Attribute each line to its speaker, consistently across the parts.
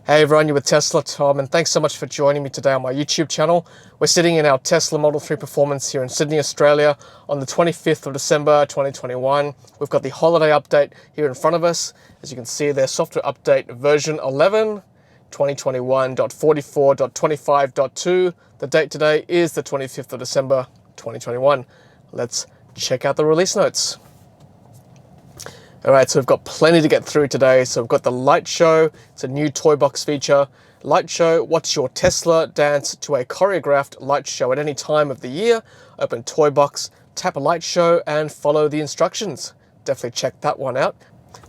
Speaker 1: Hey everyone, you're with Tesla Tom, and thanks so much for joining me today on my YouTube channel. We're sitting in our Tesla Model 3 Performance here in Sydney, Australia on the 25th of December 2021. We've got the holiday update here in front of us. As you can see there, software update version 11, 2021.44.25.2. The date today is the 25th of December 2021. Let's check out the release notes. Alright, so we've got plenty to get through today. So we've got the Light Show. It's a new toy box feature. Light Show, watch your Tesla dance to a choreographed light show at any time of the year. Open toy box, tap a Light Show, and follow the instructions. Definitely check that one out.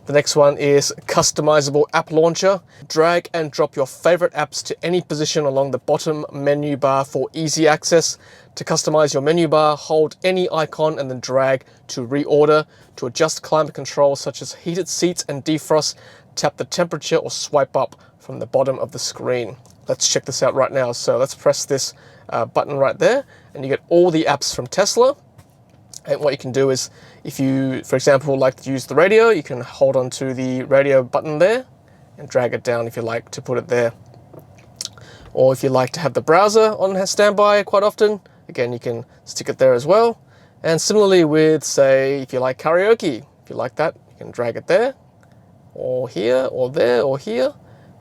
Speaker 1: The next one is Customizable App Launcher. Drag and drop your favorite apps to any position along the bottom menu bar for easy access. To customize your menu bar, hold any icon and then drag to reorder. To adjust climate controls such as heated seats and defrost, tap the temperature or swipe up from the bottom of the screen. Let's check this out right now. So let's press this button right there and you get all the apps from Tesla. And what you can do is, if you, for example, like to use the radio, you can hold onto the radio button there and drag it down if you like to put it there. Or if you like to have the browser on standby quite often, again, you can stick it there as well. And similarly with, say, if you like karaoke, if you like that, you can drag it there, or here, or there, or here,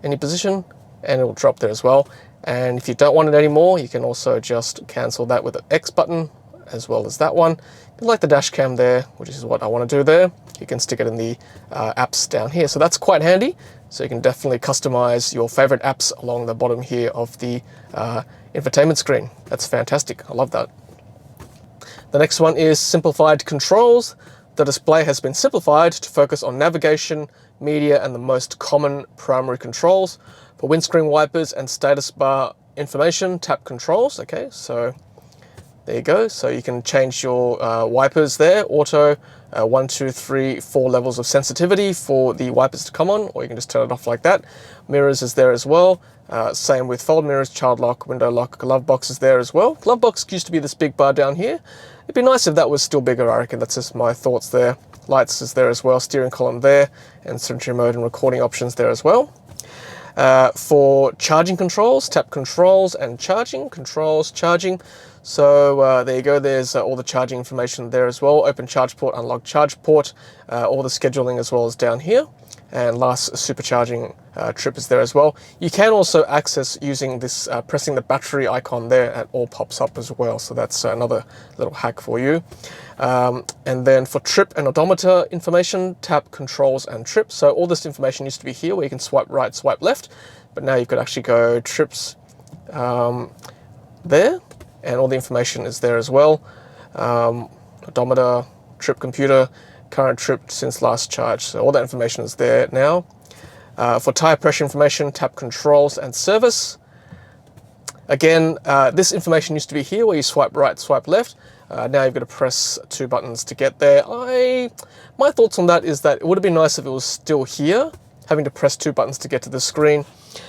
Speaker 1: any position, and it will drop there as well. And if you don't want it anymore, you can also just cancel that with the X button, as well as that one. If you like the Dashcam there, which is what I want to do there, you can stick it in the apps down here. So that's quite handy. So you can definitely customize your favorite apps along the bottom here of the infotainment screen. That's fantastic. I love that. The next one is Simplified Controls. The display has been simplified to focus on navigation, media, and the most common primary controls. For windscreen wipers and status bar information, tap Controls. Okay, so there you go. So you can change your wipers there, auto, 1, 2, 3, 4 levels of sensitivity for the wipers to come on, or you can just turn it off like that. Mirrors is there as well. Same with fold mirrors, child lock, window lock, glove box is there as well. Glove box used to be this big bar down here. It'd be nice if that was still bigger, I reckon. That's just my thoughts there. Lights is there as well, steering column there, and Sentry mode and recording options there as well. For charging controls, tap Controls and Charging, Controls, Charging. So there you go, there's all the charging information there as well. Open charge port, unlock charge port, all the scheduling as well as down here. And last supercharging trip is there as well. You can also access using this, pressing the battery icon there, and all pops up as well. So that's another little hack for you. And then for trip and odometer information, tap Controls and Trip. So all this information used to be here where you can swipe right, swipe left, but now you could actually go trips there, and all the information is there as well. Odometer, trip computer, current trip since last charge. So all that information is there now. For tire pressure information, tap Controls and Service. Again, this information used to be here where you swipe right, swipe left. Now you've got to press 2 buttons to get there. My thoughts on that is that it would have been nice if it was still here, having to press 2 buttons to get to the screen.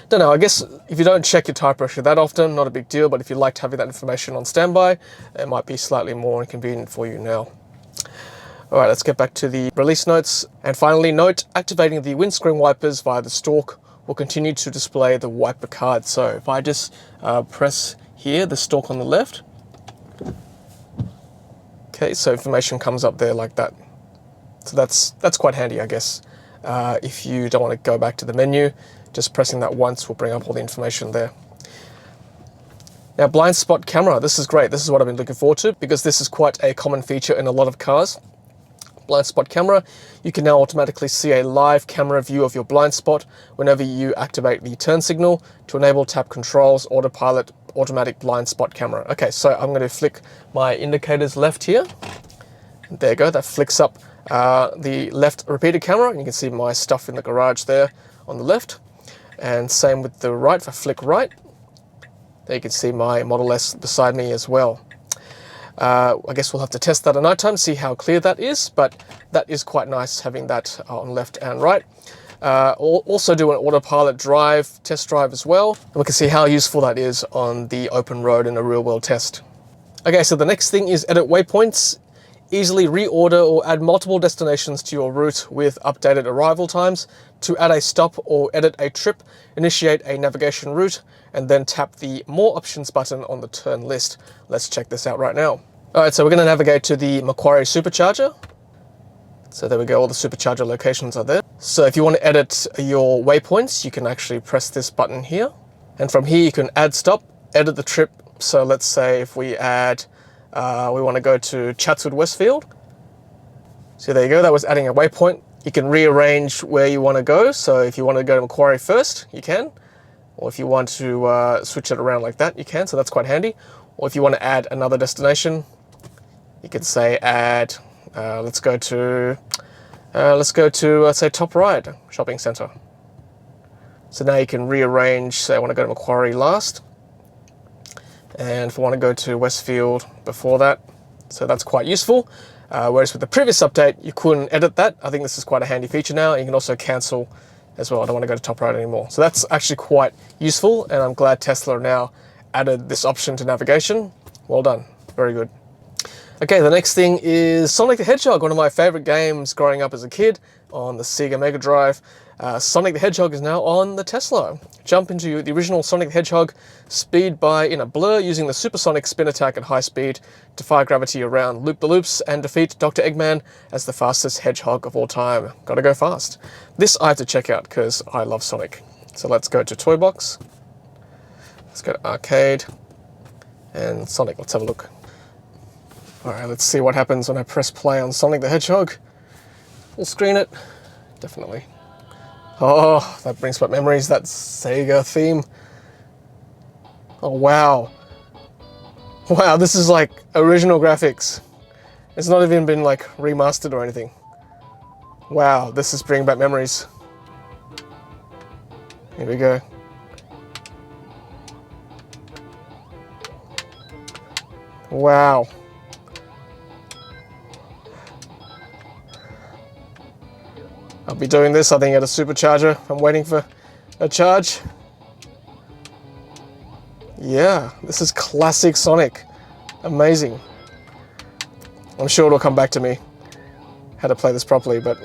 Speaker 1: Don't know, I guess if you don't check your tire pressure that often, not a big deal, but if you liked having that information on standby, it might be slightly more inconvenient for you now. Alright, let's get back to the release notes. And finally, note, activating the windscreen wipers via the stalk will continue to display the wiper card. So if I just press here, the stalk on the left, okay, so information comes up there like that. So that's quite handy, I guess. If you don't want to go back to the menu, just pressing that once will bring up all the information there. Now, blind spot camera, this is great. This is what I've been looking forward to because this is quite a common feature in a lot of cars. Blind spot camera, you can now automatically see a live camera view of your blind spot whenever you activate the turn signal. To enable, tap Controls, Autopilot, automatic blind spot camera. Okay, so I'm going to flick my indicators left here. There you go, that flicks up the left repeater camera, and you can see my stuff in the garage there on the left. And same with the right, if I flick right, there you can see my Model S beside me as well. I guess we'll have to test that at night time, see how clear that is, but that is quite nice having that on left and right. Also do an autopilot drive, test drive as well, and we can see how useful that is on the open road in a real world test. Okay, so the next thing is edit waypoints. Easily reorder or add multiple destinations to your route with updated arrival times. To add a stop or edit a trip, initiate a navigation route and then tap the More Options button on the turn list. Let's check this out right now. Alright, so we're going to navigate to the Macquarie Supercharger. So there we go, all the supercharger locations are there. So if you want to edit your waypoints, you can actually press this button here. And from here you can add stop, edit the trip. So let's say if we add, we want to go to Chatswood Westfield. So there you go, that was adding a waypoint. You can rearrange where you want to go. So if you want to go to Macquarie first, you can. Or if you want to switch it around like that, you can. So that's quite handy. Or if you want to add another destination, you can say add, let's go to say Top Ryde Shopping Centre. So now you can rearrange, say I want to go to Macquarie last. And if I want to go to Westfield before that. So that's quite useful. Whereas with the previous update, you couldn't edit that. I think this is quite a handy feature now. You can also cancel as well. I don't want to go to Top Ryde anymore. So that's actually quite useful. And I'm glad Tesla now added this option to navigation. Well done. Very good. Okay, the next thing is Sonic the Hedgehog, one of my favorite games growing up as a kid on the Sega Mega Drive. Sonic the Hedgehog is now on the Tesla. Jump into the original Sonic the Hedgehog, speed by in a blur using the supersonic spin attack at high speed, defy gravity around loop-the-loops, and defeat Dr. Eggman as the fastest hedgehog of all time. Gotta go fast. This I have to check out because I love Sonic. So let's go to Toy Box. Let's go to Arcade. And Sonic, let's have a look. Alright, let's see what happens when I press play on Sonic the Hedgehog. Full screen it. Definitely. Oh, that brings back memories, that Sega theme. Oh, wow. Wow, this is like original graphics. It's not even been like remastered or anything. Wow, this is bringing back memories. Here we go. Wow. I'll be doing this, I think, at a supercharger. I'm waiting for a charge. Yeah, this is classic Sonic. Amazing. I'm sure it'll come back to me how to play this properly, but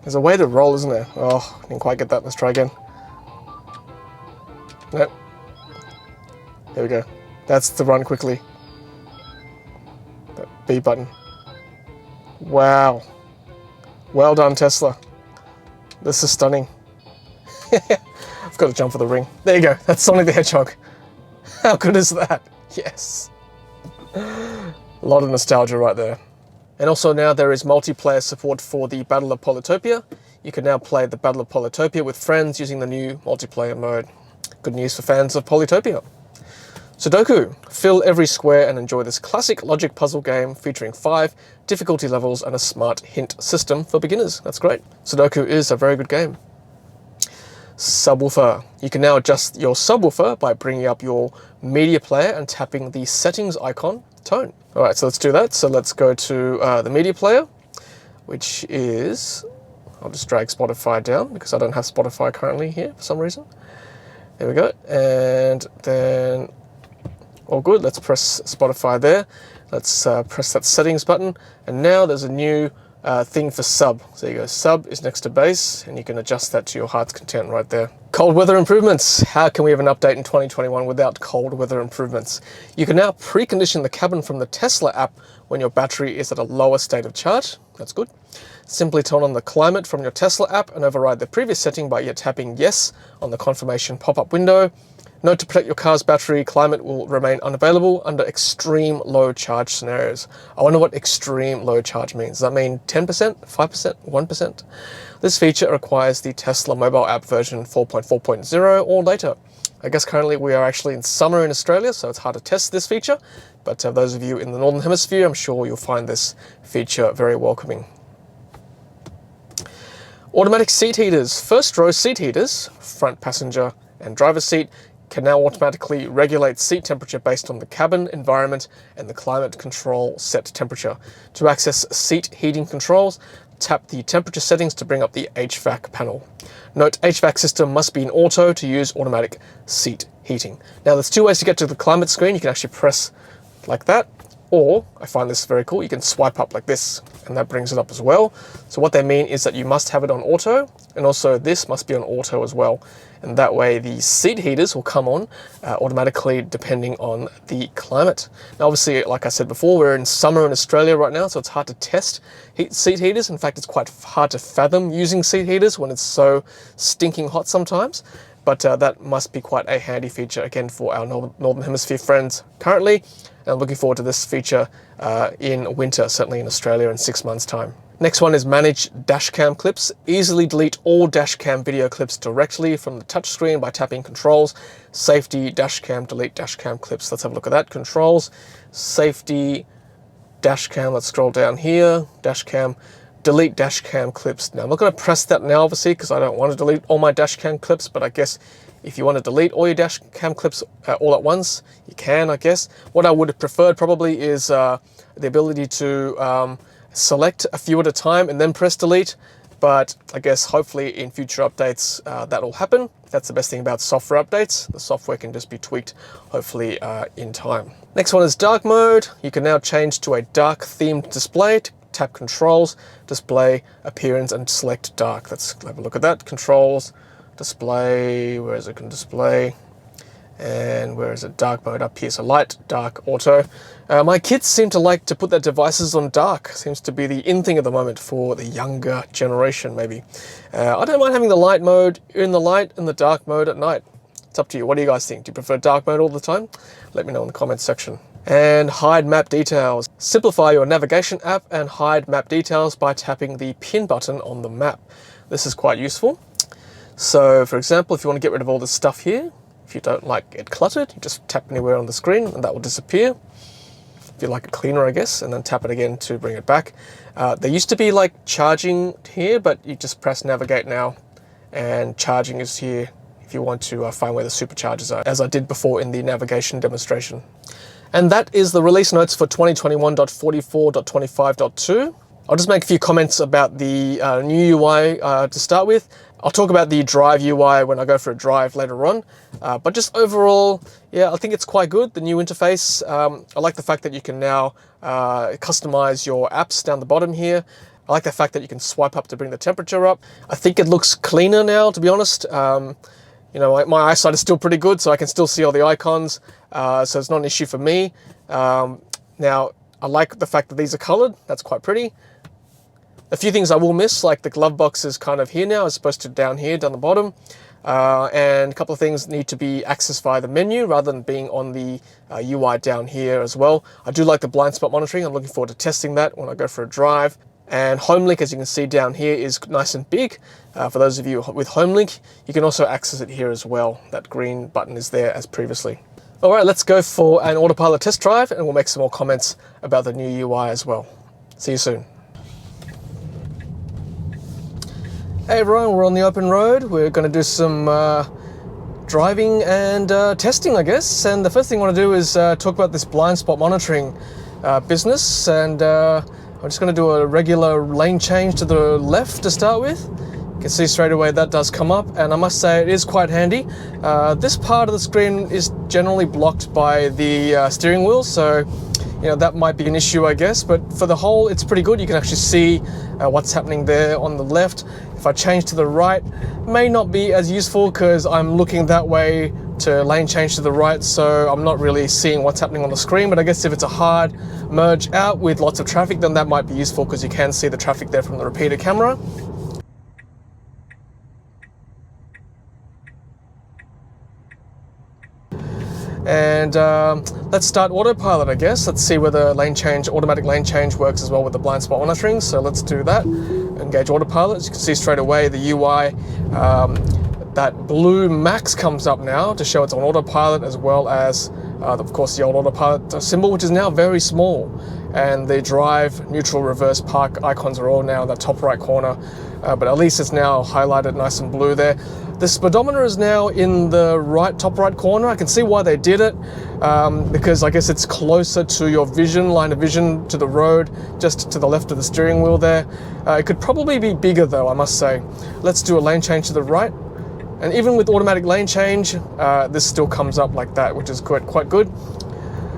Speaker 1: there's a way to roll, isn't there? Oh, I didn't quite get that. Let's try again. Nope. There we go. That's the run quickly. That B button. Wow. Well done, Tesla. This is stunning. I've got to jump for the ring. There you go. That's Sonic the Hedgehog. How good is that? Yes. A lot of nostalgia right there. And also now there is multiplayer support for the Battle of Polytopia. You can now play the Battle of Polytopia with friends using the new multiplayer mode. Good news for fans of Polytopia. Sudoku. Fill every square and enjoy this classic logic puzzle game featuring 5 difficulty levels and a smart hint system for beginners. That's great. Sudoku is a very good game. Subwoofer. You can now adjust your subwoofer by bringing up your media player and tapping the settings icon, tone. Alright, so let's do that. So let's go to the media player, which is, I'll just drag Spotify down because I don't have Spotify currently here for some reason. There we go. And then all good. Let's press Spotify there. Let's press that settings button. And now there's a new thing for sub. So there you go. Sub is next to bass, and you can adjust that to your heart's content right there. Cold weather improvements. How can we have an update in 2021 without cold weather improvements? You can now precondition the cabin from the Tesla app when your battery is at a lower state of charge. That's good. Simply turn on the climate from your Tesla app and override the previous setting by tapping yes on the confirmation pop-up window. Note to protect your car's battery, climate will remain unavailable under extreme low charge scenarios. I wonder what extreme low charge means. Does that mean 10%, 5%, 1%? This feature requires the Tesla mobile app version 4.4.0 or later. I guess currently we are actually in summer in Australia, so it's hard to test this feature. But those of you in the Northern Hemisphere, I'm sure you'll find this feature very welcoming. Automatic seat heaters. First row seat heaters, front passenger and driver seat, can now automatically regulate seat temperature based on the cabin, environment, and the climate control set temperature. To access seat heating controls, tap the temperature settings to bring up the HVAC panel. Note, HVAC system must be in auto to use automatic seat heating. Now there's 2 ways to get to the climate screen. You can actually press like that, Or, I find this very cool, you can swipe up like this, and that brings it up as well. So what they mean is that you must have it on auto, and also this must be on auto as well. And that way the seat heaters will come on automatically depending on the climate. Now obviously, like I said before, we're in summer in Australia right now, so it's hard to test seat heaters. In fact, it's quite hard to fathom using seat heaters when it's so stinking hot sometimes. But that must be quite a handy feature, again, for our Northern Hemisphere friends currently. And I'm looking forward to this feature in winter, certainly in Australia in 6 months' time. Next one is manage dashcam clips. Easily delete all dashcam video clips directly from the touchscreen by tapping controls. Safety, dashcam, delete dashcam clips. Let's have a look at that. Controls, safety, dashcam. Let's scroll down here. Dashcam. Delete dashcam clips. Now I'm not going to press that now obviously because I don't want to delete all my dashcam clips, but I guess if you want to delete all your dashcam clips all at once, you can, I guess. What I would have preferred probably is the ability to select a few at a time and then press delete, but I guess hopefully in future updates that will happen. That's the best thing about software updates. The software can just be tweaked hopefully in time. Next one is dark mode. You can now change to a dark themed display. Tap controls, display, appearance, and select dark. Let's have a look at that. Controls, display, where is it? Display, and where is it? Dark mode up here. So light, dark, auto. My kids seem to like to put their devices on dark. Seems to be the in thing at the moment for the younger generation, maybe. I don't mind having the light mode in the light and the dark mode at night. It's up to you. What do you guys think? Do you prefer dark mode all the time? Let me know in the comments section. And hide map details. Simplify your navigation app and hide map details by tapping the pin button on the map. This is quite useful. So for example, if you want to get rid of all this stuff here, if you don't like it cluttered, you just tap anywhere on the screen and that will disappear. If you like it cleaner, I guess, and then tap it again to bring it back. There used to be like charging here, but you just press navigate now and charging is here if you want to find where the superchargers are, as I did before in the navigation demonstration. And that is the release notes for 2021.44.25.2. I'll just make a few comments about the new UI to start with. I'll talk about the drive UI when I go for a drive later on. But just overall, yeah, I think it's quite good, the new interface. I like the fact that you can now customize your apps down the bottom here. I like the fact that you can swipe up to bring the temperature up. I think it looks cleaner now, to be honest. You know, my eyesight is still pretty good, so I can still see all the icons. So it's not an issue for me. Now, I like the fact that these are colored. That's quite pretty. A few things I will miss, like the glove box is kind of here now as opposed to down here, down the bottom. And a couple of things need to be accessed via the menu rather than being on the UI down here as well. I do like the blind spot monitoring. I'm looking forward to testing that when I go for a drive. And HomeLink, as you can see down here, is nice and big. For those of you with HomeLink, you can also access it here as well. That green button is there as previously. All right, let's go for an Autopilot test drive and we'll make some more comments about the new UI as well. See you soon. Hey everyone, we're on the open road. We're going to do some driving and testing, I guess. And the first thing I want to do is talk about this blind spot monitoring business. And I'm just going to do a regular lane change to the left to start with. You can see straight away that does come up, and I must say it is quite handy. This part of the screen is generally blocked by the steering wheel, so you know that might be an issue, I guess. But for the whole, it's pretty good. You can actually see what's happening there on the left. If I change to the right, may not be as useful because I'm looking that way to lane change to the right, so I'm not really seeing what's happening on the screen. But I guess if it's a hard merge out with lots of traffic, then that might be useful because you can see the traffic there from the repeater camera. And let's start Autopilot, I guess. Let's see whether automatic lane change works as well with the blind spot monitoring. So let's do that. Engage Autopilot. As you can see straight away, the UI, that blue max comes up now to show it's on Autopilot, as well as, of course, the old Autopilot symbol, which is now very small. And the drive, neutral, reverse, park icons are all now in the top right corner. But at least it's now highlighted nice and blue there. The speedometer is now in the top right corner. I can see why they did it, because I guess it's closer to your line of vision to the road, just to the left of the steering wheel there. It could probably be bigger though, I must say. Let's do a lane change to the right. And even with automatic lane change, this still comes up like that, which is quite good.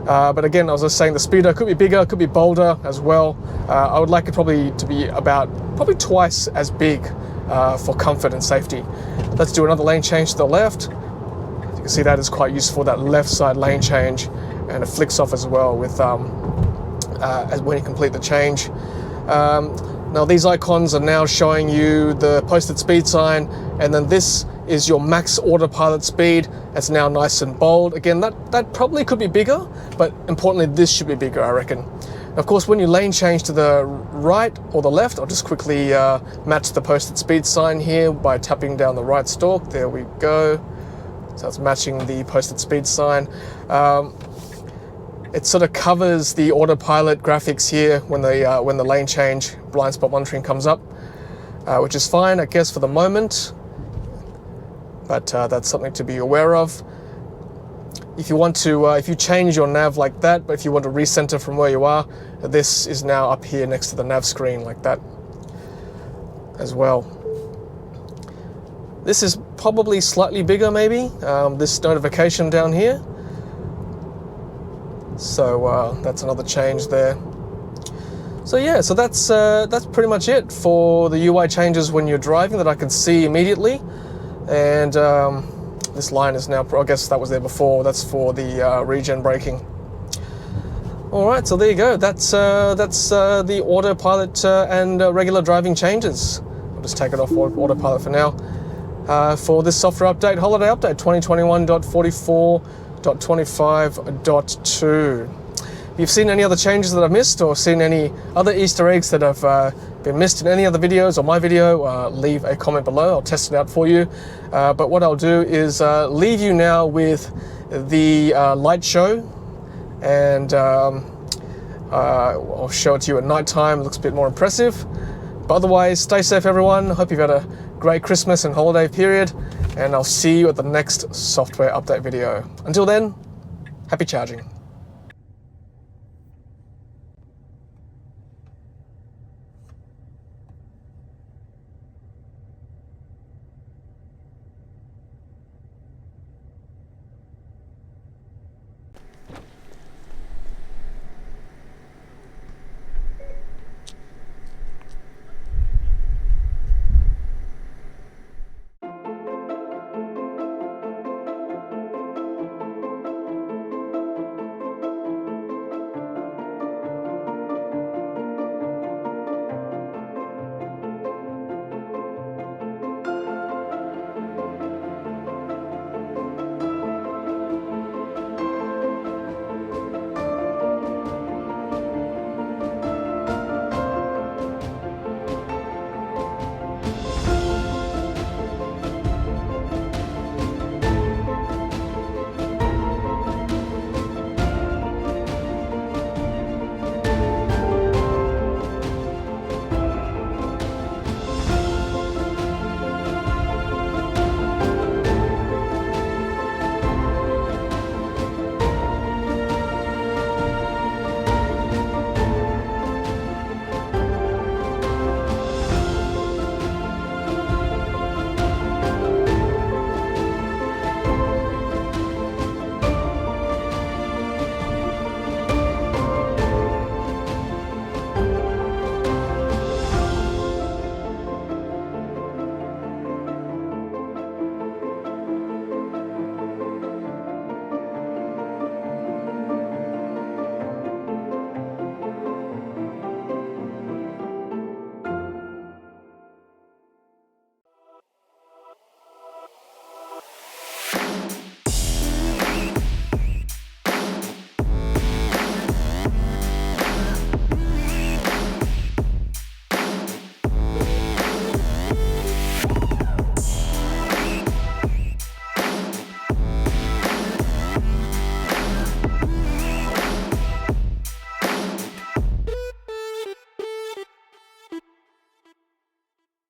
Speaker 1: But again, I was just saying the speedo could be bigger, could be bolder as well. I would like it probably to be probably twice as big for comfort and safety. Let's do another lane change to the left. You can see that is quite useful, that left side lane change, and it flicks off as well with as when you complete the change. Now these icons are now showing you the posted speed sign, and then this is your max autopilot speed. It's now nice and bold. Again, that probably could be bigger, but importantly, this should be bigger, I reckon. Of course, when you lane change to the right or the left, I'll just quickly match the posted speed sign here by tapping down the right stalk. There we go. So it's matching the posted speed sign. It sort of covers the autopilot graphics here when the lane change blind spot monitoring comes up, which is fine, I guess, for the moment. But that's something to be aware of. If you want to, if you change your nav like that, but if you want to recenter from where you are, this is now up here next to the nav screen like that as well. This is probably slightly bigger, maybe. This notification down here. So that's another change there. So yeah, so that's pretty much it for the UI changes when you're driving that I can see immediately. And this line is now, I guess that was there before, that's for the regen braking. All right, so there you go. That's the autopilot and regular driving changes. I'll just take it off autopilot for now. For this software update, holiday update 2021.44.25.2. If you've seen any other changes that I've missed, or seen any other Easter eggs that have been missed in any other videos or my video, leave a comment below. I'll test it out for you. But what I'll do is leave you now with the light show, and I'll show it to you at night time. It looks a bit more impressive. But otherwise, stay safe, everyone. Hope you've had a great Christmas and holiday period, and I'll see you at the next software update video. Until then, happy charging.